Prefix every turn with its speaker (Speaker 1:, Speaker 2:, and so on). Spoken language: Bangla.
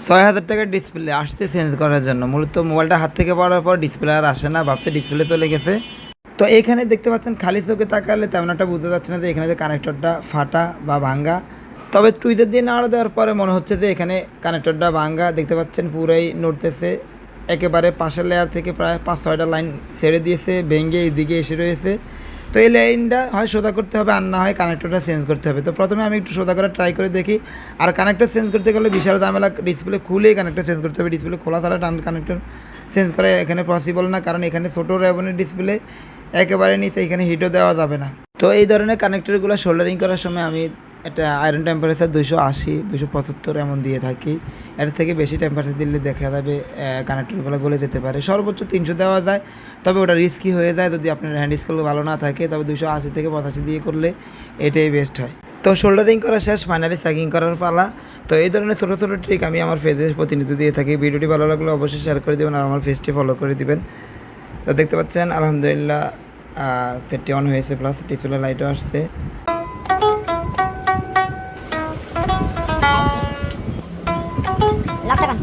Speaker 1: ৬,০০০ টাকার ডিসপ্লে আসছে চেঞ্জ করার জন্য। মূলত মোবাইলটা হাত থেকে পড়ার পর ডিসপ্লে আর আসে না, ভাবছে ডিসপ্লে চলে গেছে। তো এখানে দেখতে পাচ্ছেন খালি চোখে তাকালে তেমন একটা বুঝতে যাচ্ছে না যে এখানে যে কানেক্টরটা ফাটা বা ভাঙ্গা। তবে টুইটার দিয়ে নাড়া দেওয়ার পরে মনে হচ্ছে যে এখানে কানেক্টরটা ভাঙ্গা। দেখতে পাচ্ছেন পুরাই নড়তেছে, একেবারে পাশের লেয়ার থেকে প্রায় ৫-৬টা লাইন ছেড়ে দিয়েছে, ভেঙে এইদিকে এসে রয়েছে। তো এই লাইনটা হয় সোজা করতে হবে, আর না হয় কানেক্টরটা চেঞ্জ করতে হবে। তো প্রথমে আমি একটু সোজা করে ট্রাই করে দেখি। আর কানেক্টর চেঞ্জ করতে গেলে বিশাল ঝামেলা, ডিসপ্লে খুলেই কানেক্টর চেঞ্জ করতে হবে। ডিসপ্লে খোলা ছাড়া কানেক্টর চেঞ্জ করে এখানে পসিবল না, কারণ এখানে ছোটো রেবনের ডিসপ্লে, একেবারে নিচে, এখানে হিটও দেওয়া যাবে না। তো এই ধরনের কানেক্টরগুলো সোল্ডারিং করার সময় আমি একটা আয়রন টেম্পারেচার 280-275 এমন দিয়ে থাকি। এর থেকে বেশি টেম্পারেচার দিলে দেখা যাবে কানেক্টরগুলো গলে যেতে পারে। সর্বোচ্চ 300 দেওয়া যায়, তবে ওটা রিস্কি হয়ে যায় যদি আপনার হ্যান্ড স্কেল ভালো না থাকে। তবে 280-85 দিয়ে করলে এটাই বেস্ট হয়। তো শোল্ডারিং করা শেষ, ফাইনালি স্যাগিং করার পালা। তো এই ধরনের ছোটো ছোটো ট্রিক আমি আমার ফেজে প্রতিনিধিত্ব দিয়ে থাকি। ভিডিওটি ভালো লাগলে অবশ্যই শেয়ার করে দেবেন আর আমার ফেজটি ফলো করে দিবেন। তো দেখতে পাচ্ছেন আলহামদুলিল্লাহ সেটটি অন হয়েছে, প্লাস ডিসপ্লে লাইটও আসছে।
Speaker 2: লক লাগান।